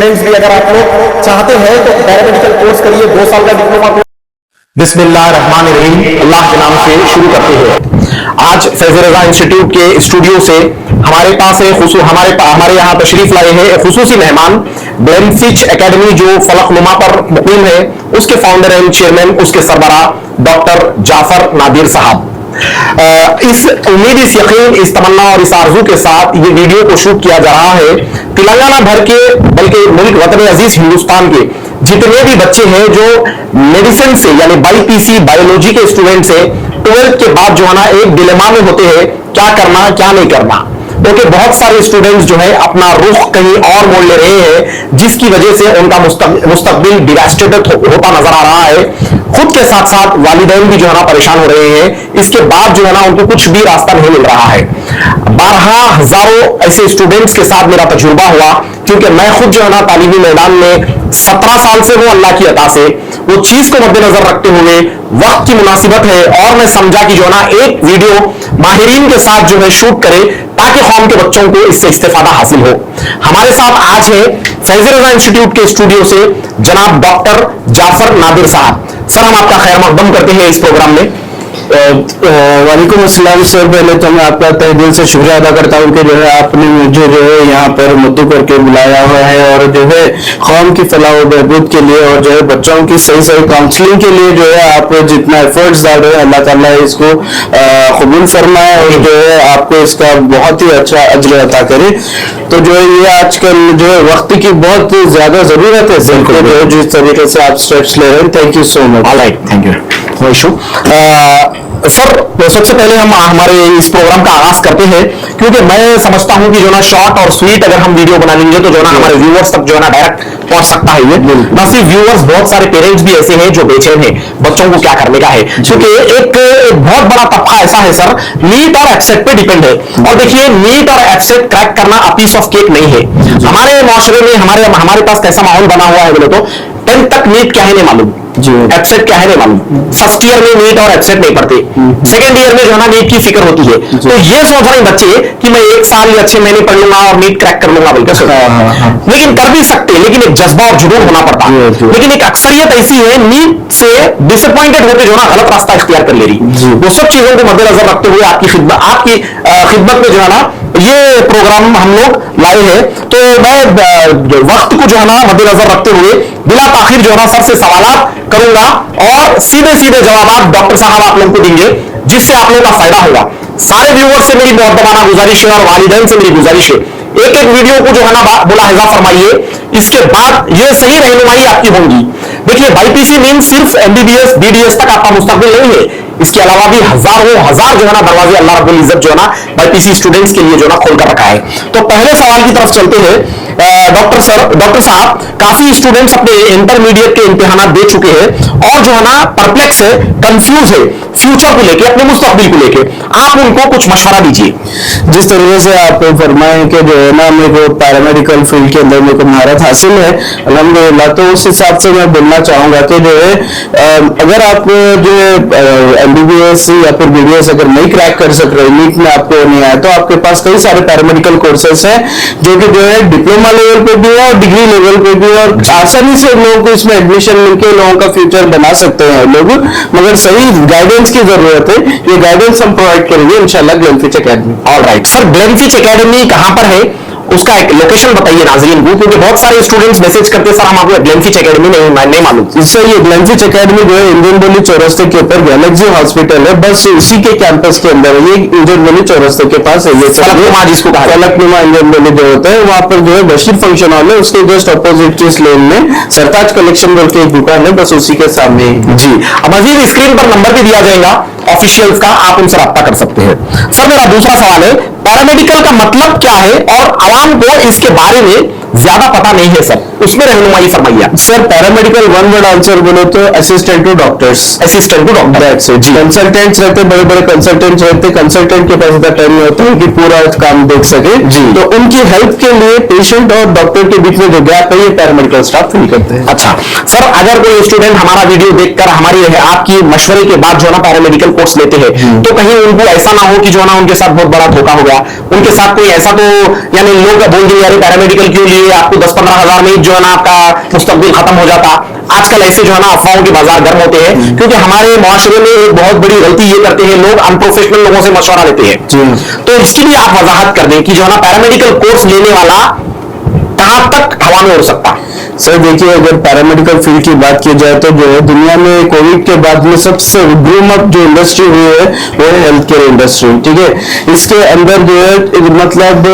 Students भी अगर आप लोग चाहते हैं तो पैरामेडिकल कोर्स करिए, 2 साल का डिप्लोमा कोर्स। बिस्मिल्लाहिर्रहमानिर्रहीम, अल्लाह के नाम से शुरू करते हैं। आज फैज़ रज़ा इंस्टीट्यूट के स्टूडियो से हमारे पास हमारे यहाँ तशरीफ लाए हैं खुसूसी मेहमान, ग्लेनफिच एकेडमी जो फलकनुमा पर मुकीम है, उसके फाउंडर एंड चेयरमैन, उसके सरबराह डॉक्टर जाफर नादिर साहब। इस उम्मीद, इस यकीन, इस तमन्ना और इस आरजू के साथ ये वीडियो को शूट किया जा रहा है तेलंगाना भर के, बल्कि मुल्क वतन अजीज हिंदुस्तान के जितने भी बच्चे हैं जो मेडिसिन से यानी बाईपीसी बायोलॉजी के स्टूडेंट्स हैं, 12th के बाद जो है ना एक डिलेमा में होते हैं क्या करना क्या नहीं करना, क्योंकि बहुत सारे स्टूडेंट्स जो है अपना रुख कहीं और मोड़ ले रहे हैं, जिसकी वजह से उनका मुस्तकबिल डिवास्टेटेड होता नजर आ रहा है। खुद के साथ साथ वालिदैन भी जो है ना परेशान हो रहे हैं, इसके बाद जो है ना उनको कुछ भी रास्ता नहीं मिल रहा है। 12 हजारों ऐसे स्टूडेंट्स के साथ मेरा तजुर्बा हुआ, क्योंकि मैं खुद जो है ना तालीमी मैदान में 17 साल से हूं, अल्लाह की अता से। वो चीज को मद्देनजर रखते हुए वक्त की मुनासिबत है और मैं समझा कि जो है ना एक वीडियो माहिरीन के साथ जो है शूट करे ताकि कौम के बच्चों को इससे इस्तेफादा हासिल हो। हमारे साथ आज है फैज़ रज़ा इंस्टीट्यूट के स्टूडियो से जनाब डॉक्टर जाफर नादिर साहब। सर, हम आपका खैर मकदम करते हैं इस प्रोग्राम में। वालेकुम अस्सलाम सर, पहले तो मैं आपका तहे दिल से शुक्रिया अदा करता हूँ कि जो है आपने मुझे जो है यहाँ पर मुद्दों करके बुलाया हुआ है और जो है कौम की फलाह व बहबूद के लिए और जो है बच्चों की सही सही काउंसलिंग के लिए जो है आप जितना एफर्ट्स डाल रहे हैं, अल्लाह ताला इसको कबूल फरमाए और जो है आपको इसका बहुत ही अच्छा अजर अता करे। तो जो है ये आजकल जो है वक्त की बहुत ज्यादा जरूरत है, जो है जिस तरीके से आप स्टेप्स ले रहे हैं, thank you so much. Alright, thank you. No issue. Sir, सबसे पहले हम हमारे इस प्रोग्राम का आगाज करते हैं, क्योंकि मैं समझता हूं कि जो ना शॉर्ट और स्वीट अगर हम वीडियो बना लेंगे तो जो ना हमारे व्यूअर्स तक जो है ना डायरेक्ट पहुंच सकता है। ये ना सिर्फ व्यूअर्स, बहुत सारे पेरेंट्स भी ऐसे हैं जो बेचैन हैं बच्चों को क्या करने का है, क्योंकि एक बहुत बड़ा तबका ऐसा है सर, नीट और एफसेट पे डिपेंड है। और देखिए, नीट और एफसेट क्रैक करना अ पीस ऑफ केक नहीं है। हमारे माशरे में हमारे पास कैसा माहौल बना हुआ है बोले तो 10th तक नीट क्या है नहीं मालूम, एफसेट क्या है नहीं मालूम। फर्स्ट ईयर में नीट और एफसेट नहीं पढ़ते, सेकंड ईयर में जो है ना नीट की फिक्र होती है। तो ये सोच रहे हैं बच्चे कि मैं 1 साल या 6 महीने पढ़ लूंगा और नीट क्रैक कर लूंगा बोलकर, लेकिन कर भी सकते हैं, लेकिन एक जज्बा और जुनून होना पड़ता है। लेकिन एक अक्सरियत ऐसी है नीट से डिसअपॉइंटेड होकर जो है ना गलत रास्ता इख्तियार कर ले रही। वो सब चीजों को मद्देनजर रखते हुए आपकी खिदमत में जो है ना ये प्रोग्राम हम लोग लाए हैं। तो मैं वक्त को जो है ना मद्देनजर रखते हुए बिला ताखिर जो है ना सर से सवालात करूंगा और सीधे सीधे जवाब डॉक्टर साहब आप लोगों को देंगे, जिससे आप लोगों का फायदा होगा। सारे व्यूअर्स से मेरी मुअद्दबाना गुजारिश है और वालिदैन से मेरी गुजारिश है, एक एक वीडियो को जो है ना मुलाहिजा फरमाइए, इसके बाद ये सही रहनुमाई आपकी होगी। देखिए, बाईपीसी मीन सिर्फ एमबीबीएस बीडीएस तक आपका मुस्तकबिल नहीं है, इसके अलावा भी हजारों हजार जो है ना दरवाजे अल्लाह रब्बुल इज्जत जो है ना बाईपीसी स्टूडेंट्स के लिए जो है ना खोल कर रखा है। तो पहले सवाल की तरफ चलते हैं। डॉक्टर साहब, काफी स्टूडेंट्स अपने इंटरमीडिएट के इम्तिहानात दे चुके हैं और जो है ना परप्लेक्स है, कंफ्यूज है फ्यूचर को लेके, अपने मुस्तकबिल को लेके, आप उनको कुछ मशवरा दीजिए। जिस तरीके से आप फरमाएं कि जो है ना मेरे को पैरामेडिकल फील्ड के अंदर मेरे को महारत हासिल है अल्हम्दुलिल्लाह, तो उस हिसाब से मैं बोलना चाहूंगा कि जो है अगर आप जो एमबीबीएस या फिर बीडीएस अगर नहीं क्रैक कर सक रहे, नीट में आपको नहीं आया, तो आपके पास कई सारे पैरामेडिकल कोर्सेस हैं जो कि जो है डिप्लोमा लेवल पे भी है और डिग्री लेवल पे भी, और आसानी से लोगों को इसमें एडमिशन मिलकर लोगों का फ्यूचर बना सकते हैं लोग, मगर सही गाइडेंस की जरूरत है। ये गाइडेंस हम प्रोवाइड करेंगे इंशाल्लाह ग्लेनफिच एकेडमी। ऑलराइट सर, ग्लेनफिच एकेडमी कहां पर है, उसका एक लोकेशन बताइए नाज़रीन को, क्योंकि बहुत सारे स्टूडेंट्स मैसेज करते हैं सर हम आपको ग्लेनफिच एकेडमी नहीं मालूम। सर, ये ग्लेनफिच एकेडमी जो है इंडियन वैली चौरस्ते के ऊपर गैलेक्सी हॉस्पिटल है, बस इसी के कैंपस के अंदर है। ये इंडियन वैली चौरस्ते के पास है, ये फलकनुमा जिसको कहा फलकनुमा इंडियन वैली जो होता है, वहां पर जो है बशीर फंक्शन हॉल है, उसके जस्ट अपोजिट इस लेन में सरताज कलेक्शन बोल के एक दुकान है, बस उसी के सामने जी। अब मजीद स्क्रीन पर नंबर भी दिया जाएगा ऑफिशियल्स का, आप उनसे रब्ता कर सकते हैं। सर, मेरा दूसरा सवाल है, पैरामेडिकल का मतलब क्या है और आवाम को इसके बारे में ज्यादा पता नहीं है सर, उसमें रहनुमाई फरमाइए। Sir, paramedical one word answer बोलो तो assistant to doctors, assistant to doctor ji. Consultants रहते, बड़े बड़े कंसल्टेंट्स रहते, कंसल्टेंट के पास इतना टाइम नहीं होता है कि पूरा काम देख सके जी, तो उनकी हेल्प के लिए पेशेंट और डॉक्टर के बीच में जो गैप है ये पैरामेडिकल स्टाफ फिल करते हैं। अच्छा सर, अगर कोई स्टूडेंट हमारा वीडियो देखकर हमारी आपकी मशवरे के बाद जो है ना पैरामेडिकल कोर्स लेते हैं, तो कहीं उनको ऐसा ना हो कि जो है ना उनके साथ बहुत बड़ा धोखा हो गया, उनके साथ कोई ऐसा तो यानी लोग बोल दिए यार पैरामेडिकल क्यों लिए, आपको 10-15 हजार में जो है ना आपका मुस्तकबिल खत्म हो जाता। आजकल ऐसे जो है ना अफवाहों के बाजार गर्म होते हैं, क्योंकि हमारे मुआशरे में एक बहुत बड़ी गलती ये करते हैं लोग, अनप्रोफेशनल लोगों से मशवरा लेते हैं। तो इसकी भी आप वजाहत कर दें कि जो है ना पैरामेडिकल कोर्स लेने वाला कहां तक हवा में उड़ सकता है। सर देखिए, अगर पैरामेडिकल फील्ड की बात की जाए तो जो है दुनिया में कोविड के बाद में सबसे बूम अप जो इंडस्ट्री हुई है वो है हेल्थ केयर इंडस्ट्री। ठीक है, इसके अंदर जो है मतलब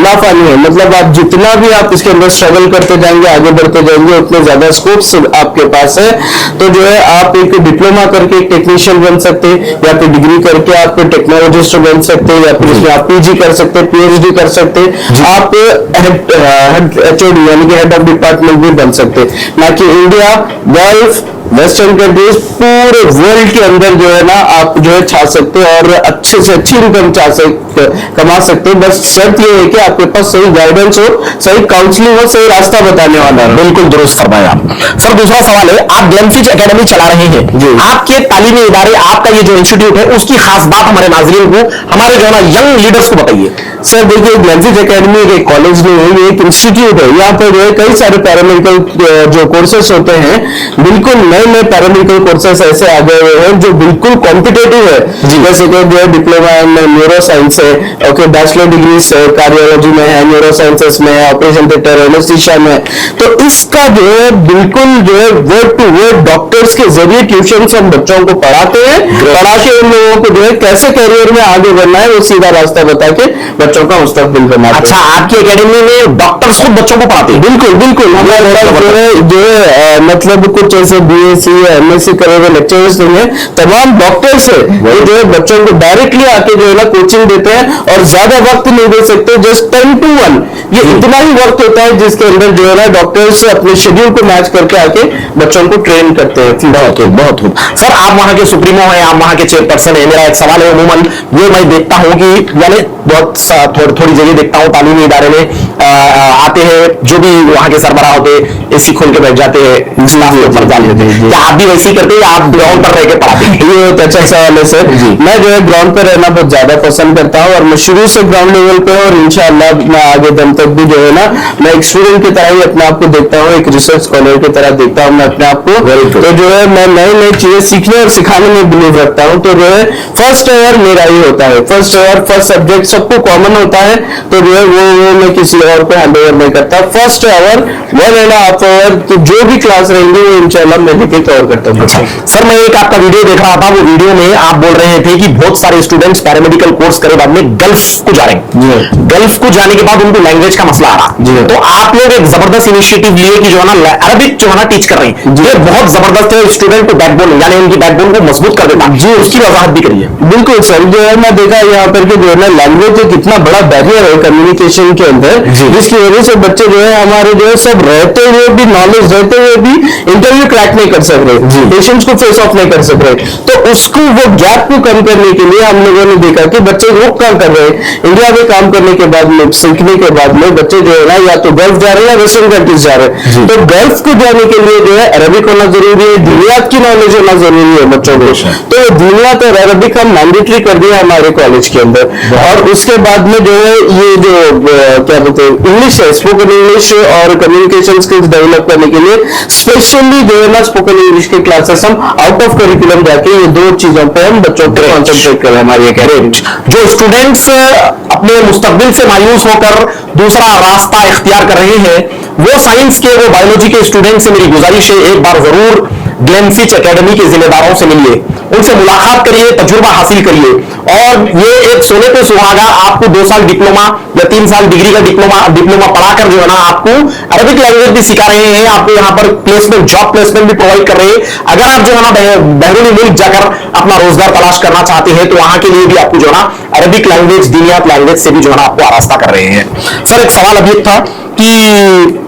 लाफानी है, मतलब आप जितना भी आप इसके अंदर स्ट्रगल करते जाएंगे, आगे बढ़ते जाएंगे, उतने ज्यादा स्कोप्स आपके पास है। तो जो है आप एक डिप्लोमा करके एक टेक्नीशियन बन सकते हैं, या फिर डिग्री करके आप टेक्नोलॉजिस्ट बन सकते हैं, या फिर इसमें आप पीजी कर सकते हैं, पीएचडी कर सकते हैं, आप एचओडी यानी कि हेड ऑफ डिपार्टमेंट भी बन सकते, ना कि इंडिया, गल्फ, वेस्टर्न कंट्रीज, पूरे वर्ल्ड के अंदर जो है ना आप जो है छा सकते हैं और अच्छे से अच्छी इनकम कमा सकते हैं। बस शर्त ये है कि आपके पास सही गाइडेंस हो, सही काउंसलिंग हो, सही रास्ता बताने वाला हो। बिल्कुल दुरुस्त फरमाया आप। सर दूसरा सवाल है, आप ग्लेनफिच एकेडमी चला रहे हैं, आपके तालीमी इदारे, आपका ये जो इंस्टीट्यूट है उसकी खास बात हमारे नाज़रीन को, हमारे जो है ना यंग लीडर्स को बताइए। सर देखिए, ग्लेनफिच एकेडमी एक कॉलेज नहीं है, ये एक इंस्टीट्यूट है। यहाँ पर जो है कई सारे पैरामेडिकल जो कोर्सेस होते हैं, बिल्कुल नए नए पैरामेडिकल कोर्सेस ऐसे आ गए हुए हैं जो बिल्कुल कॉम्पिटेटिव है। जैसे कि जो है डिप्लोमा इन न्यूरो साइंस है, ओके, बैचलर डिग्री कार्डियोलॉजी में है, न्यूरो साइंसेस में है, ऑपरेशन थिएटर, एनेस्थीसिया में। तो इसका जो है बिल्कुल जो है वर्ड टू वर्ड डॉक्टर्स के जरिए ट्यूशन हम बच्चों को पढ़ाते हैं, पढ़ा के उन लोगों को जो है कैसे करियर में आगे बढ़ना है वो सीधा रास्ता बता के बच्चों का मुस्तकबिल बनाते हैं। अच्छा, आपकी एकेडमी में डॉक्टर्स खुद बच्चों को पढ़ाते हैं? बिल्कुल बिल्कुल, हमारे पास जो है मतलब कुछ ऐसे बीएससी या एमएससी करे हुए लेक्चरर्स हैं, तमाम डॉक्टर्स है, वो जो है बच्चों को डायरेक्टली आके जो है ना कोचिंग देते हैं, और ज्यादा वक्त नहीं दे सकते, जस्ट 10 to 1 ये इतना ही वक्त होता है जिसके अंदर जो है ना डॉक्टर्स अपने शेड्यूल को मैच करके आके बच्चों को ट्रेन करते हैं। बहुत खूब। सर आप वहां के सुप्रीमो हैं, आप वहां के चेयरपर्सन है, मेरा एक सवाल है, अमूमन ये मैं देखता हूं कि यानी बहुत थोड़ी जगह देखता हूं तालीमी इदारे में आते हैं जो भी वहां के सरबराह होते हैं, एसी खोल के बैठ जाते हैं, क्या आप भी वैसे ही करते हैं या आप ग्राउंड पर रह के पढ़ाते हैं? ये एक अच्छा सवाल है सर। मैं जो है ग्राउंड पर रहना बहुत ज्यादा पसंद करता हूँ, और मैं शुरू से ग्राउंड लेवल पे, और इंशाअल्लाह मैं आगे दम तक भी जो है ना मैं एक स्टूडेंट की तरह ही अपने आप को देखता हूँ, एक रिसर्च स्कॉलर की तरह देखता हूँ मैं अपने आप को। तो जो है मैं नई नई चीजें सीखने और सिखाने में बिलीव रखता हूँ। तो जो है फर्स्ट ईयर मेरा ही होता है, फर्स्ट ईयर फर्स्ट सब्जेक्ट सबको कॉमन होता है, तो जो है वो मैं किसी और को हैंड ओवर नहीं करता। फर्स्ट आवर 1.5 आवर तो जो भी क्लास रहेंगे वो इंशाल्लाह मैं लेके कवर करता हूँ। सर मैं एक आपका वीडियो देख रहा था, वो वीडियो में आप बोल रहे थे कि बहुत सारे स्टूडेंट्स पैरामेडिकल कोर्स करे बाद में गल्फ को जा रहे हैं, गल्फ को जाने के बाद उनको लैंग्वेज का मसला आ रहा, तो आप लोग एक जबरदस्त इनिशिएटिव लिए कि जो है ना अरबिक जो है ना टीच कर रहे हैं, ये बहुत जबरदस्त है, स्टूडेंट को बैकबोन यानी उनकी बैकबोन को मजबूत कर देता जी, उसकी वजाहत भी करिए। बिल्कुल सर, जो है मैं देखा यहाँ पर कि जो है ना लैंग्वेज एक इतना बड़ा बैरियर है कम्युनिकेशन के अंदर, जिसकी वजह से बच्चे जो है हमारे जो है सब रहते हुए भी, नॉलेज रहते हुए भी इंटरव्यू क्रैक नहीं कर सक रहे, पेशेंट्स को फेस ऑफ नहीं कर सक रहे। तो उसको वो गैप को कम करने के लिए हम लोगों ने देखा कि बच्चे रोक काम कर रहे हैं। इंडिया में काम करने के बाद में, सीखने के बाद में बच्चे जो है ना या तो गल्फ जा रहे हैं या वेस्टर्न कंट्रीज जा रहे हैं। तो गल्फ को जाने के लिए जो है अरबिक होना जरूरी है, दीनियात की नॉलेज होना जरूरी है बच्चों को। तो दीनियात और अरबिक हम मैंडेटरी कर दिया हमारे कॉलेज के अंदर, और उसके बाद में जो है ये जो क्या बोलते हैं इंग्लिश है, स्पोकन इंग्लिश और कम्युनिकेशन स्किल्स डेवलप करने के लिए स्पेशली जो है ना स्पोकन इंग्लिश के क्लासेस हम आउट ऑफ करिकुलम जाके ये दो चीजों पे हम बच्चों को कॉन्सेंट्रेट करें। हमारी एक जो स्टूडेंट्स अपने मुस्तकबिल से मायूस होकर दूसरा रास्ता इख्तियार कर रहे हैं, वो साइंस के, वो बायोलॉजी के स्टूडेंट से मेरी गुजारिश है एक बार जरूर ग्लेनफिच एकेडमी के जिम्मेदारों से मिलिए, उनसे मुलाकात करिए, तजुर्बा हासिल करिए, और ये एक सोने पे सुहागा आपको 2 साल डिप्लोमा या 3 साल डिग्री का डिप्लोमा पढ़ाकर जो है ना आपको अरबिक लैंग्वेज भी सिखा रहे हैं, आपको यहाँ पर प्लेसमेंट, जॉब प्लेसमेंट भी प्रोवाइड कर रहे हैं। अगर आप जो है ना बैरूनी मुल्क जाकर अपना रोजगार तलाश करना चाहते हैं तो वहां के लिए भी आपको जो है ना अरबिक लैंग्वेज, दीनियात लैंग्वेज से भी जो है ना आपको आरास्ता कर रहे हैं। सर एक सवाल अभी था कि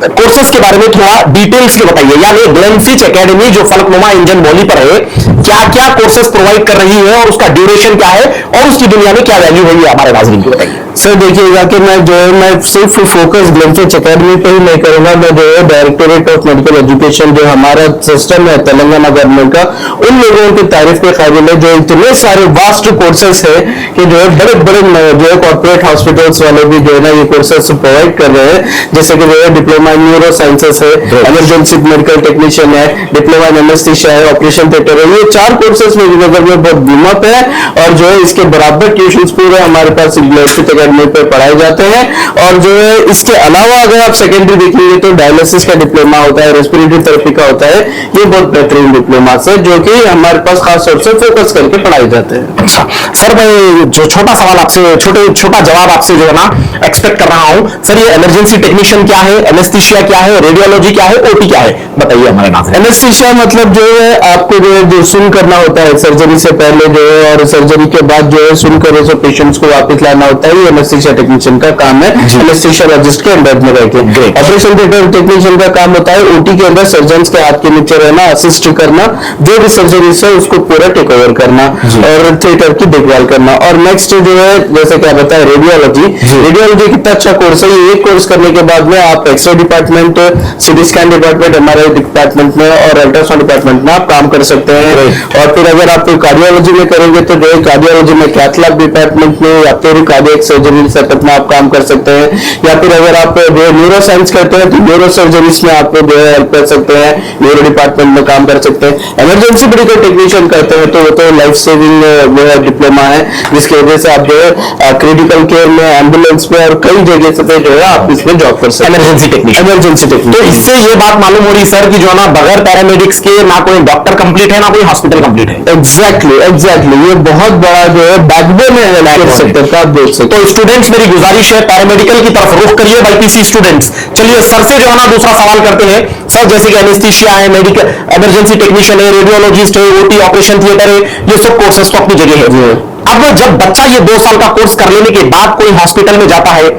कोर्सेस के बारे में थोड़ा डिटेल्स में बताइए, यानी ग्लेनफिच एकेडमी जो फलकनुमा इंजन बॉडी पर है, क्या क्या कोर्सेज प्रोवाइड कर रही है और उसका ड्यूरेशन क्या है और उसकी दुनिया में क्या वैल्यू है, हमारे नाज़रीन को बताइए। सर देखिएगा कि मैं सिर्फ फोकस ग्लेनफिश एकेडमी पे ही नहीं करूंगा, मैं जो है डायरेक्टोरेट ऑफ मेडिकल एजुकेशन जो हमारा सिस्टम है तेलंगाना गवर्नमेंट का, उन लोगों की तारीफ के काबिल है जो इतने सारे वास्ट कोर्सेस है कि जो है बड़े बड़े जो है कॉर्पोरेट हॉस्पिटल्स वाले भी जो है ना ये कोर्सेस प्रोवाइड कर रहे हैं, जैसे कि जो है डिप्लोमा इन न्यूरो साइंसेस है, इमरजेंसी मेडिकल टेक्नीशियन है, डिप्लोमा इन एनेस्थीसिया है, ऑपरेशन थिएटर है, ये 4 कोर्सेस मेडिकल में बहुत कीमत है और जो है इसके बराबर ट्यूशन पूरे हमारे पास ग्लेनफिश एकेडमी पे पढ़ाए जाते हैं। और जो है इसके अलावा अगर आप सेकेंडरी देखेंगे तो डायलिसिस का डिप्लोमा होता है, रेस्पिरेटरी थेरेपी का होता है, ये बहुत बेहतरीन डिप्लोमा है जो कि हमारे पास खास तौर से फोकस करके पढ़ाए जाते हैं। अच्छा सर, मैं जो छोटा सवाल आपसे, छोटा जवाब आपसे जो है ना एक्सपेक्ट कर रहा हूं सर, ये इमरजेंसी टेक्नीशियन क्या है, एनेस्थीसिया क्या है, रेडियोलॉजी क्या है, ओटी क्या है, बताइए हमारे नाम। एनेस्थीसिया मतलब जो है आपको जो है जो सुन करना होता है सर्जरी से पहले जो है, और सर्जरी के बाद जो है सुनकर ऐसे पेशेंट्स को वापस लाना होता है, ये एनेस्थीसिया टेक्नीशियन का काम है, एनेस्थीसियोलॉजिस्ट के अंडर में रहकर। ऑपरेशन थिएटर टेक्नीशियन का काम होता है ओटी के अंदर सर्जन के हाथ के नीचे रहना, असिस्ट करना, जो भी सर्जरी है उसको पूरा टेक ओवर करना और थिएटर की देखभाल करना। और नेक्स्ट जो है जैसे क्या बताया रेडियोलॉजी, रेडियोलॉजी कितना अच्छा कोर्स है, ये एक कोर्स करने के बाद में आप X ray department, CT scan department हमारे डिपार्टमेंट में और अल्ट्रासाउंड डिपार्टमेंट में आप काम कर सकते हैं। और फिर अगर आप कार्डियोलॉजी में करेंगे तो जो है कार्डियोलॉजी में कैथ लैब डिपार्टमेंट में या फिर कार्डियक सर्जरी सेटअप में आप काम कर सकते हैं, या फिर अगर आप जो है न्यूरो साइंस करते हैं तो न्यूरो सर्जरीज में आप जो है हेल्प कर सकते हैं, न्यूरो डिपार्टमेंट में काम कर सकते हैं। इमरजेंसी मेडिकल टेक्नीशियन करते हैं तो वो तो लाइफ सेविंग जो है डिप्लोमा है, जिसकी वजह से आप जो है क्रिटिकल केयर में, एम्बुलेंस में और कई जगह से जो है आप इसमें जॉब कर सकते हैं। Emergency technician. तो इससे ये बात मालूम हो रही सर कि जो है ना बगैर पैरामेडिक्स के ना कोई डॉक्टर कंप्लीट है ना कोई हॉस्पिटल कंप्लीट है। एग्जैक्टली ये बहुत बड़ा जो है बैकबोन है हेल्थ सेक्टर का, आप देख सकते तो स्टूडेंट्स मेरी गुजारिश है पैरामेडिकल की तरफ रुख करिए बाईपीसी स्टूडेंट्स। चलिए सर से जो है ना दूसरा सवाल करते हैं सर, जैसे कि एनेस्थीसिया है, मेडिकल इमरजेंसी टेक्नीशियन है, रेडियोलॉजिस्ट है, ओटी ऑपरेशन थिएटर है, ये सब कोर्सेस तो अपनी जगह है। अब जब बच्चा ये 2 साल का कोर्स कर लेने के बाद कोई हॉस्पिटल में जाता है,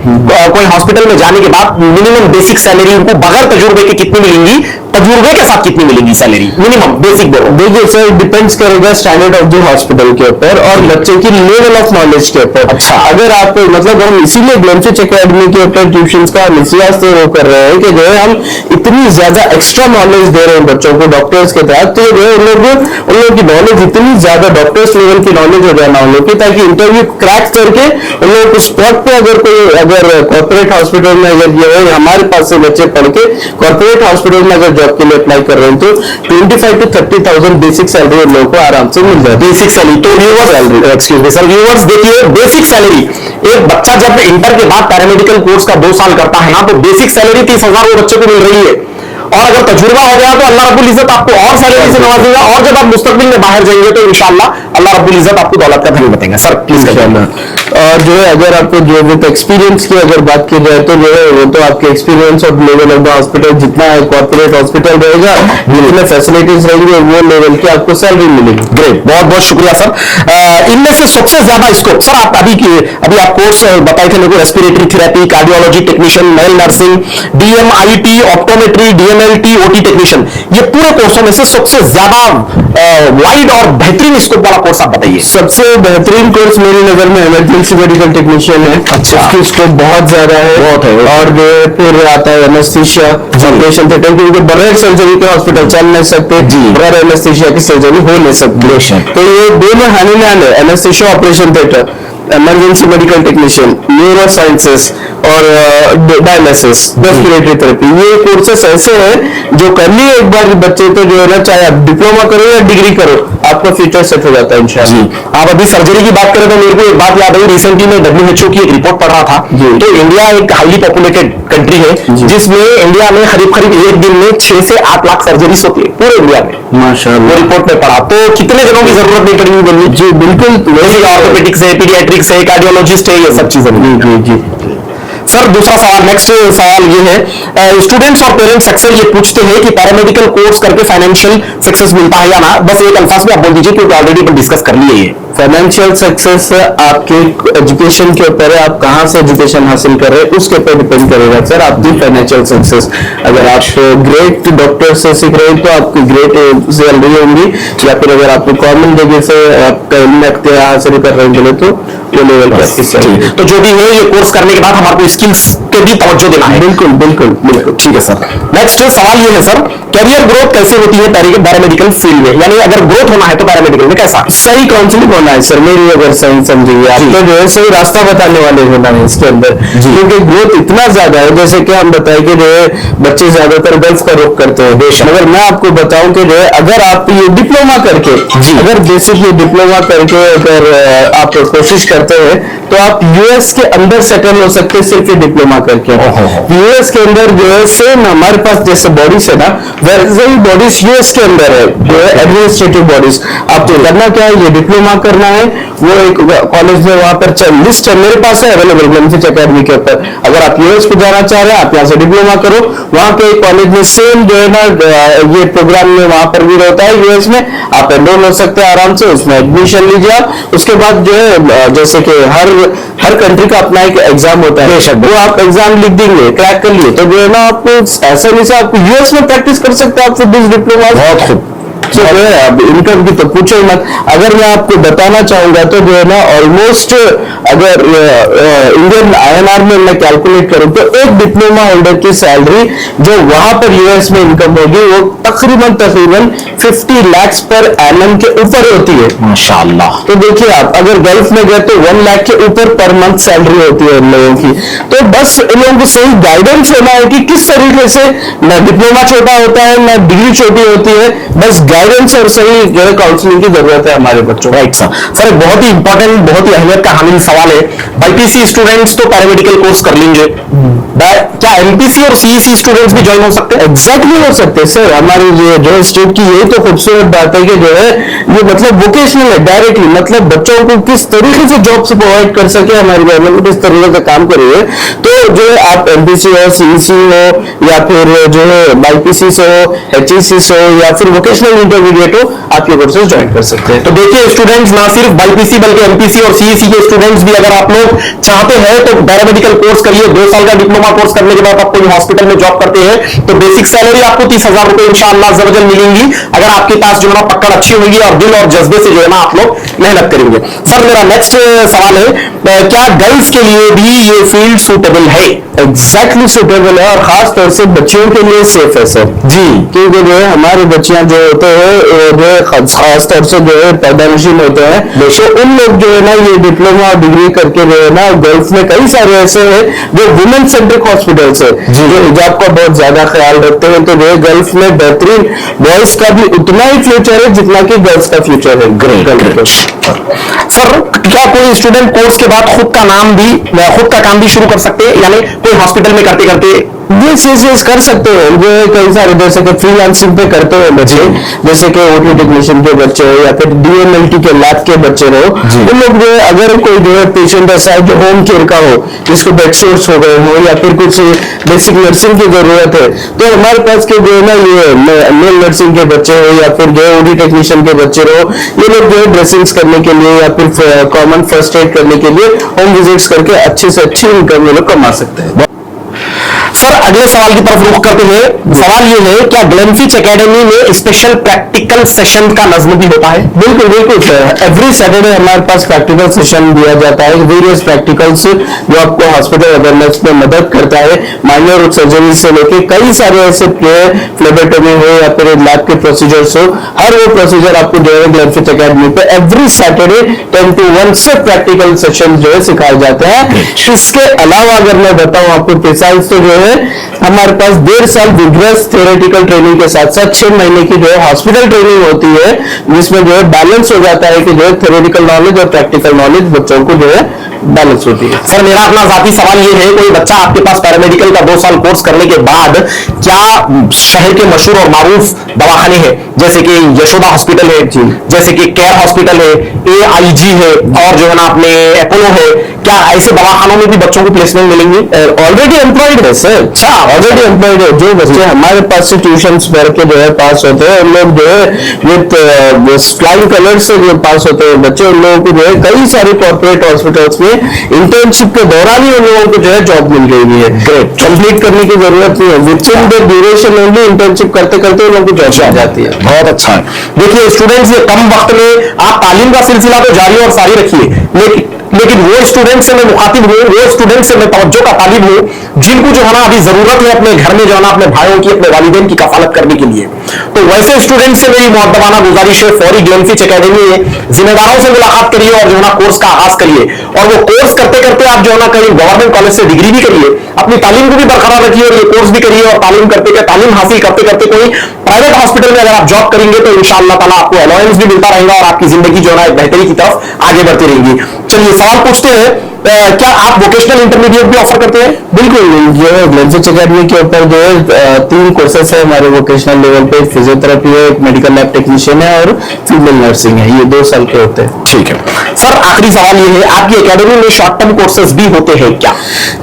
कोई हॉस्पिटल में जाने के बाद मिनिमम बेसिक सैलरी उनको बगैर तजुर्बे के कितनी मिलेंगी, तजुर्बे के साथ कितनी मिलेगी सैलरी मिनिमम बेसिक? देखिए सर डिपेंड्स करेगा स्टैंडर्ड ऑफ द हॉस्पिटल के ऊपर और बच्चे की लेवल ऑफ नॉलेज के ऊपर। अच्छा, अगर आप मतलब हम इसीलिए ग्लेनफिश एकेडमी के ऊपर ट्यूशंस का निश्चित से वो कर रहे हैं कि जो है हम इतनी ज्यादा एक्स्ट्रा नॉलेज दे रहे हैं बच्चों को डॉक्टर्स के तहत, तो जो है उन लोगों की नॉलेज इतनी ज्यादा डॉक्टर्स लेवल की नॉलेज हो जाना उन लोग की, ताकि इंटरव्यू क्रैक करके उन लोगों को स्पॉट पे अगर कॉर्पोरेट हॉस्पिटल में अगर ये है हमारे पास से बच्चे पढ़ के कॉर्पोरेट हॉस्पिटल में अगर जॉब के लिए अप्लाई कर रहे हैं तो 25,000 to 30,000 बेसिक सैलरी उन लोगों को आराम से मिल जाए। बेसिक सैलरी तो व्यूअर्स देखिए, बेसिक सैलरी एक बच्चा जब इंटर के बाद पैरामेडिकल कोर्स का 2 साल करता है ना तो बेसिक सैलरी 30,000 वो बच्चे को मिल रही है। और अगर तजुर्बा हो गया तो अल्लाह रब्बुल इज्जत आपको और सैलरी से नवाजेगा, और जब आप मुस्तकबिल में बाहर जाएंगे तो इंशाअल्लाह अल्लाह रब्बुल इज्जत आपको दौलत का धनी बताएंगे। Sir please. और जो है अगर आपको जो विद एक्सपीरियंस की अगर बात की जाए तो जो है वो तो आपके एक्सपीरियंस और लेवल ऑफ द हॉस्पिटल जितना कॉर्पोरेट हॉस्पिटल रहेगा जितने फैसिलिटीज रहेंगे वो लेवल की आपको सैलरी मिलेगी। ग्रेट, बहुत बहुत शुक्रिया सर। इनमें से सबसे ज्यादा स्कोप सर आप अभी आप कोर्स बताए थे मेरे को, respiratory therapy, cardiology technician, male nursing, DMIT, optometry, DMLT, OT technician, ये पूरे कोर्सों में से सबसे ज्यादा वाइड और बेहतरीन स्कोप वाला कोर्स आप बताइए। सबसे बेहतरीन कोर्स मेरी नजर में इमरजेंसी मेडिकल टेक्नीशियन है। अच्छा, उसकी स्कोप बहुत ज्यादा है, बहुत है। और जो फिर आता है एनेस्थीसिया, ऑपरेशन थिएटर, क्योंकि बगैर सर्जरी के हॉस्पिटल चल नहीं सकते, बगैर एनेस्थीसिया की सर्जरी हो नहीं सकती, तो ये दोनों हानि में है, anaesthesia, operation theatre, emergency medical technician, neuro sciences और डायलिसिस, रेस्पिरेटरी थेरेपी, ये कोर्सेस ऐसे हैं जो कर लिए एक बार बच्चे तो जो है ना, चाहे आप डिप्लोमा करो या डिग्री करो, आपका फ्यूचर सेट हो जाता है इंशाल्लाह। आप अभी सर्जरी की बात करें तो मेरे को एक बात याद आई, रिसेंटली मैं WHO की एक रिपोर्ट पढ़ रहा था। तो इंडिया एक हाईली पॉपुलेटेड कंट्री है जिसमें इंडिया में करीब एक दिन में 6 से 8 लाख सर्जरीज होती है पूरे इंडिया में, माशाअल्लाह। वो रिपोर्ट में पढ़ा, तो कितने जनों की जरूरत नहीं पड़ेगी बोलिए? जी बिल्कुल, ऑर्थोपेडिक्स है, पीडियाट्रिक्स है, कार्डियोलॉजिस्ट है, ये सब चीजें। जी सर दूसरा सवाल, नेक्स्ट सवाल ये है, स्टूडेंट्स और पेरेंट्स अक्सर ये पूछते हैं कि पैरामेडिकल कोर्स करके फाइनेंशियल सक्सेस मिलता है या ना, बस एक अल्फाज में आप बोल दीजिए क्योंकि ऑलरेडी अपन डिस्कस कर लिए ये। फाइनेंशियल सक्सेस आपके एजुकेशन के ऊपर है, आप कहां से एजुकेशन हासिल कर रहे हैं उसके ऊपर डिपेंड करेगा सर आपकी फाइनेंशियल सक्सेस। अगर आप ग्रेट डॉक्टर से सीख रहे हैं तो आपकी ग्रेट सैलरी होंगी, या फिर अगर आप कॉमन जगह से आपका इल्म अख्तियार हासिल कर रहे हैं तो वो लेवल पर। तो जो भी है ये कोर्स करने के बाद हमारे को स्किल्स के भी तवज्जो देना है। बिल्कुल बिल्कुल बिल्कुल, ठीक है सर। नेक्स्ट सवाल ये है सर, करियर ग्रोथ कैसे होती है पैरामेडिकल फील्ड में, यानी अगर ग्रोथ होना है तो पैरामेडिकल में कैसा? सही काउंसलिंग होना है सर, मेरी अगर सही समझिए आप तो जो है सही रास्ता बताने वाले होना है इसके अंदर, क्योंकि ग्रोथ इतना ज्यादा है। जैसे कि हम बताएं कि जो है बच्चे ज्यादातर गर्ल्स का रुख करते हैं, मगर मैं आपको बताऊं कि जो है अगर आप ये डिप्लोमा करके, अगर बेसिक ये डिप्लोमा करके अगर आप कोशिश करते हैं तो आप यूएस के अंदर सेटल हो सकते हैं सिर्फ ये डिप्लोमा करके। यूएस के अंदर जो है सेम हमारे पास जैसे बॉडीज है ना, वैसे ही बॉडीज यूएस के अंदर है, जो है एडमिनिस्ट्रेटिव बॉडीज। आपको करना क्या है, ये डिप्लोमा करना है, वो एक कॉलेज में वहां पर लिस्ट है मेरे पास है अवेलेबल ग्लेनफिच एकेडमी के ऊपर। अगर आप यूएस को जाना चाह रहे हैं आप यहाँ से डिप्लोमा करो, वहां पे कॉलेज में सेम जो है ना ये प्रोग्राम में वहां पर भी रहता है यूएस में, आप एनरोल हो सकते हैं आराम से, उसमें एडमिशन लीजिए आप। उसके बाद जो है जैसे कि हर कंट्री का अपना एक एग्जाम होता है, वो आप एग्जाम लिख देंगे, क्रैक कर लिए तो जो है ना आपको आसानी से आप यूएस में प्रैक्टिस कर सकते हैं। आपको डिप्लोमा बहुत खूब अब इनकम की तो पूछो ही मत। अगर मैं आपको बताना चाहूंगा तो जो है ना ऑलमोस्ट अगर इंडियन आईएनआर में मैं कैलकुलेट करूं तो एक डिप्लोमा होल्डर की सैलरी जो वहां पर यूएस में इनकम होगी वो तकरीबन 50 लाख पर एनम के ऊपर होती है माशाल्लाह। तो देखिए आप अगर गल्फ में गए तो 1 लाख के ऊपर पर मंथ सैलरी होती है इन लोगों की। तो बस इन लोगों को सही गाइडेंस होना है कि किस तरीके से, न डिप्लोमा छोटा होता है न डिग्री छोटी होती है, बस गाइडेंस और सही जो है काउंसलिंग की जरूरत है हमारे बच्चों। Right sir. सर एक बहुत ही इंपॉर्टेंट, बहुत ही अहमियत का हामिल सवाल है, बाईपीसी स्टूडेंट्स तो पैरामेडिकल कोर्स कर लेंगे, क्या एमपीसी और सीईसी स्टूडेंट्स भी ज्वाइन हो सकते हैं? एग्जैक्टली हो सकते हैं सर। हमारी जो है स्टेट की यही तो खूबसूरत बात है कि जो है ये मतलब वोकेशनल है डायरेक्टली, मतलब बच्चों को किस तरीके से जॉब्स प्रोवाइड कर सके हमारी गवर्नमेंट इस तरीके से काम कर रही है। तो जो है आप एमपीसी हो, सीईसी हो, या फिर जो है बाईपीसी से हो, एचईसी से हो, या फिर वोकेशनल इंटरमीडिएट हो, आप ये कोर्सेज ज्वाइन कर सकते हैं। तो देखिए स्टूडेंट्स, ना सिर्फ बाईपीसी बल्कि एमपीसी और सीईसी के स्टूडेंट्स भी अगर आप लोग चाहते हैं तो पैरामेडिकल कोर्स करिए। 2 साल का डिप्लोमा कोर्स करने के बाद आप कोई हॉस्पिटल में जॉब करते हैं तो बेसिक सैलरी आपको 30,000 रुपए इंशाअल्लाह ज़बरदस्त मिलेंगी, अगर आपके पास जो है ना पकड़ अच्छी होगी और दिल और जज्बे से जो है ना आप लोग मेहनत करेंगे। सर मेरा नेक्स्ट सवाल है, क्या गर्ल्स के लिए भी ये फील्ड सूटेबल है? एग्जैक्टली सूटेबल है, और खास तौर से बच्चियों के लिए सेफ है सर जी, क्योंकि जो है हमारी बच्चियां जो होते हैं जो खास तौर से जो है पैदाइशी होते हैं, तो उन लोग जो है ना ये डिप्लोमा और डिग्री करके जो है ना गल्फ में कई सारे ऐसे हैं जो वुमेन सेंट्रिक हॉस्पिटल्स है जो हिजाब का बहुत ज्यादा ख्याल रखते हैं। तो जो है गल्फ में बेहतरीन बॉयज का भी उतना ही फ्यूचर है जितना कि गर्ल्स का फ्यूचर है। ग्रेट। सर क्या कोई स्टूडेंट कोर्स के बाद खुद का काम भी शुरू कर सकते हैं, यानी कोई हॉस्पिटल में करते करते ये कर सकते हैं? जो कई सारे जैसे कि फ्रीलांसिंग पे करते हुए बच्चे, जैसे कि ओटी टेक्नीशियन के बच्चे हो या फिर डीएमएलटी के लैब के बच्चे हो, उन लोग जो है अगर कोई जो है पेशेंट ऐसा है जो होम केयर का हो, जिसको बेडशोर्स हो गए हो या फिर कुछ बेसिक नर्सिंग की जरूरत है, तो हमारे पास के जो है ना ये मेल नर्सिंग के बच्चे हो या फिर जो है ओटी टेक्नीशियन के बच्चे हो, ये लोग जो है ड्रेसिंग्स करने के लिए या फिर कॉमन फर्स्ट एड करने के लिए होम विजिट्स करके अच्छे से अच्छी इनकम ये लोग कमा सकते हैं। सर अगले सवाल की तरफ रुख करते हैं। सवाल ये है, क्या ग्लेनफिच एकेडमी में स्पेशल प्रैक्टिकल सेशन का नज़्म भी होता है? बिल्कुल बिल्कुल सर, एवरी सैटरडे हमारे पास प्रैक्टिकल सेशन दिया जाता है, वेरियस प्रैक्टिकल्स जो आपको हॉस्पिटल अवेयरनेस में मदद करता है, माइनर सर्जरी से लेके कई सारे ऐसे फ्लेबोटोमी हो या फिर लैब के प्रोसीजर्स हो, हर वो प्रोसीजर आपको जो है ग्लेनफिच एकेडमी पे एवरी सैटरडे 10 to 1 से प्रैक्टिकल सेशन जो है सिखाए जाते हैं। इसके अलावा अगर मैं बताऊं आपको प्रिसाइज तो जो है हमारे पास 1.5 साल विग्रस थियोरेटिकल ट्रेनिंग के साथ साथ 6 महीने की जो है हॉस्पिटल ट्रेनिंग होती है, जिसमें जो है बैलेंस हो जाता है कि जो है थियोरेटिकल नॉलेज और प्रैक्टिकल नॉलेज बच्चों को जो है बैलेंस होती है। सर मेरा अपना जाती सवाल ये है, कोई बच्चा आपके पास पैरामेडिकल का 2 साल कोर्स करने के बाद क्या शहर के मशहूर और मारूफ दवाखाने हैं जैसे कि यशोदा हॉस्पिटल है, जैसे कि केयर हॉस्पिटल है, AIG है और जो है ना अपने अपोलो है, क्या ऐसे दवाखानों में भी बच्चों को प्लेसमेंट मिलेंगे? ऑलरेडी एम्प्लॉयड है सर। अच्छा, ऑलरेडी एम्प्लॉयड है। जो बच्चे हमारे पास से ट्यूशन पढ़ के जो है पास होते हैं, उन लोग जो है विद फ्लाइंग कलर्स से जो पास होते हैं बच्चे, उन लोगों को जो है कई सारे कॉर्पोरेट हॉस्पिटल्स में इंटर्नशिप के दौरान ही उन लोगों को जो है जॉब मिल गई है। ग्रेट, कंप्लीट करने की जरूरत नहीं है, with in the duration only internship करते करते उन लोगों को जॉब मिल जाती है। बहुत अच्छा है। देखिए स्टूडेंट्स, ये कम वक्त में आप तालीम का सिलसिला तो जारी और सारी रखिए, लेकिन वो स्टूडेंट से मैं मुखातिब हूं, वो स्टूडेंट से मैं तवज्जो का तालिब हूं जिनको जो है ना अभी जरूरत है अपने घर में जो है ना अपने भाइयों की, अपने वालिदैन की कफालत करने के लिए। तो वैसे स्टूडेंट से मेरी मुअद्दबाना गुजारिश है, फौरी ग्लेनफिच एकेडमी है, जिम्मेदारों से मुलाकात करिए और जो है ना कोर्स का आगाज करिए। और वो कोर्स करते करते आप जो है ना कहीं गवर्नमेंट कॉलेज से डिग्री भी करिए, अपनी तालीम को भी बरकरार रखिए और ये कोर्स भी करिए। और तालीम हासिल करते करते कोई प्राइवेट हॉस्पिटल में अगर आप जॉब करेंगे तो इंशाअल्लाह ताला आपको अलाउंस भी मिलता रहेगा और आपकी जिंदगी जो है ना एक बेहतरी की तरफ आगे बढ़ती रहेगी। चलिए सवाल पूछते हैं, क्या आप वोकेशनल इंटरमीडिएट भी ऑफर करते हैं? बिल्कुल, जो है ग्लेनफिच एकेडमी के ऊपर जो है 3 कोर्सेस है हमारे वोकेशनल लेवल पे। फिजियोथेरेपी है, एक मेडिकल लैब टेक्नीशियन है और फीमेल नर्सिंग है। ये 2 साल के होते हैं। ठीक है सर, आखिरी सवाल ये है, आपकी एकेडमी में शॉर्ट टर्म कोर्सेज भी होते हैं क्या?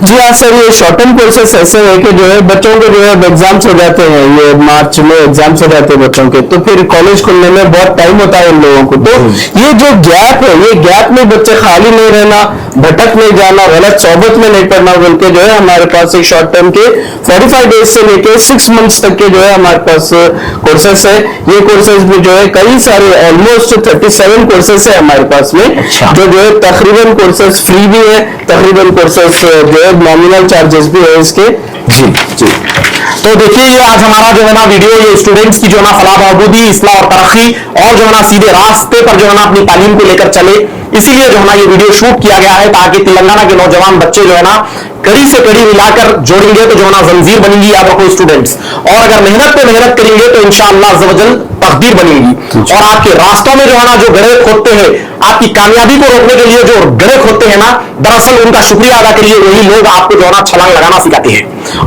जी हाँ सर, ये शॉर्ट टर्म कोर्सेस ऐसे है कि जो है बच्चों को जो है एग्जाम्स हो जाते हैं, ये मार्च में एग्जाम्स हो जाते हैं बच्चों के, तो फिर कॉलेज खुलने में बहुत टाइम होता है इन लोगों को। तो ये जो गैप है, ये गैप में बच्चे खाली नहीं रहना, भटक नहीं जाना, गलत सोबत में नहीं पड़ना बोल के जो है हमारे पास एक शॉर्ट टर्म के 45 डेज से लेके 6 मंथ्स तक के जो है हमारे पास कोर्सेस है। ये कोर्सेस भी जो है कई सारे ऑलमोस्ट 37 कोर्सेस है हमारे पास में। अच्छा। जो है तकरीबन कोर्सेस फ्री भी है, तकरीबन कोर्सेस जो है नॉमिनल चार्जेस भी है इसके। जी जी। तो देखिए ये आज हमारा जो है ना वीडियो, ये स्टूडेंट्स की जो है ना फलाह बहबूदी, इस्लाह और तरक्की और जो है ना सीधे रास्ते पर जो है ना अपनी तालीम को लेकर चले, इसीलिए जो है ना ये वीडियो शूट किया गया है ताकि तेलंगाना के नौजवान बच्चे जो है ना कड़ी से कड़ी मिलाकर जोड़ेंगे तो जो है ना जंजीर बनेंगी याद रखो स्टूडेंट्स। और अगर मेहनत पे मेहनत करेंगे तो इंशाअल्लाह अज़्ज़ व जल तकदीर बनेगी। और आपके रास्तों में जो है ना जो गड्ढे खोदते हैं, आपकी कामयाबी को रोकने के लिए जो गड्ढे खोदते हैं ना, दरअसल उनका शुक्रिया अदा करिए, वही लोग आपको जो है ना छलांग लगाना सिखाते हैं।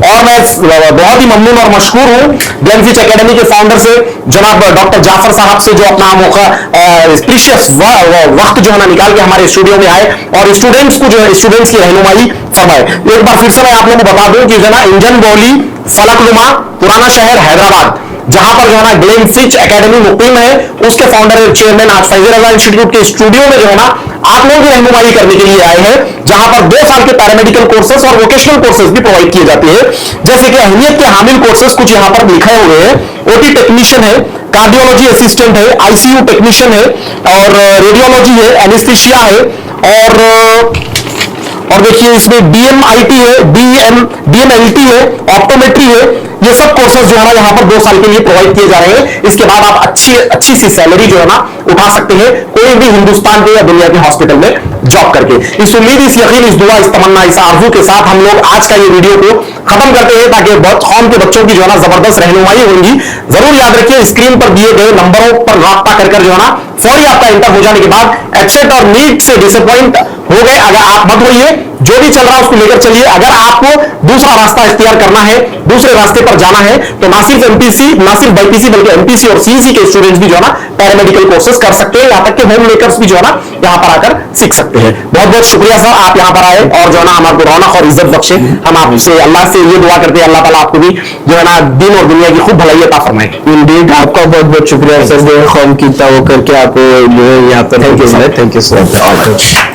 और मैं बहुत ही ममनून और मशकूर हूं ग्लेनफिच एकेडमी के फाउंडर से जनाब डॉक्टर जाफर साहब से, जो अपना प्रीशियस वक्त जो है ना निकाल के हमारे स्टूडियो में आए और स्टूडेंट्स को जो है स्टूडेंट्स की रहनुमाई फरमाए। एक बार फिर से मैं आप लोगों को बता दूं कि जो है ना इंजन बौली फलकनुमा पुराना शहर हैदराबाद, जहां पर जो है ना ग्लेनफिच एकेडमी मुकीम है, उसके फाउंडर और चेयरमैन आज फैजल रजा इंस्टीट्यूट के स्टूडियो में जो है ना आप लोगों की रहनुमाई करने के लिए आए हैं, जहां पर 2 साल के पैरामेडिकल कोर्सेस और वोकेशनल कोर्सेस भी प्रोवाइड किए जाते हैं। जैसे कि अहमियत के हामिल कोर्सेस कुछ यहां पर लिखे हुए हैं, ओटी टेक्नीशियन है, कार्डियोलॉजी असिस्टेंट है, आईसीयू टेक्नीशियन है और रेडियोलॉजी है, एनेस्थीसिया है और देखिए इसमें डीएमआईटी है, डीएमएलटी है, ऑप्टोमेट्री है। ये सब कोर्सेज जो है ना यहाँ पर 2 साल के लिए प्रोवाइड किए जा रहे हैं। इसके बाद आप अच्छी सी सैलरी जो है ना उठा सकते हैं कोई भी हिंदुस्तान के या दुनिया के हॉस्पिटल में जॉब करके। इस उम्मीद, इस यकीन, इस दुआ, इस तमन्ना, इस आरज़ू के साथ हम लोग आज का ये वीडियो को खत्म करते हैं ताकि कौम के बच्चों की जो है ना जबरदस्त रहनुमाई होगी। जरूर याद रखिए स्क्रीन पर दिए गए नंबरों पर राब्ता कर जो है ना फौरी आपका इंटर हो जाने के बाद एचएट और नीट से डिसअपॉइंट हो गए अगर आप मत होइए, जो भी चल रहा है उसको लेकर चलिए। अगर आपको दूसरा रास्ता इख्तियार करना है, दूसरे रास्ते पर जाना है, तो ना सिर्फ एमपीसी, ना सिर्फ बाईपीसी बल्कि एमपीसी और सीईसी के स्टूडेंट्स भी जो है ना पैरामेडिकल कोर्सेज कर सकते हैं। यहां तक कि होम मेकर्स भी जो है ना यहां पर आकर सीख सकते हैं। बहुत बहुत शुक्रिया सर, आप यहां पर आए और जो है ना हमारे रौनक और इज्जत बख्शे। हम आपसे अल्लाह से ये दुआ करते हैं अल्लाह ताला आपको भी जो है ना दीन और दुनिया की खूब भलाई अता फरमाए। इंडीड, आपका बहुत बहुत शुक्रिया सर, जो है कौम की ताव करके आप जो है यहाँ पर। Thank you sir.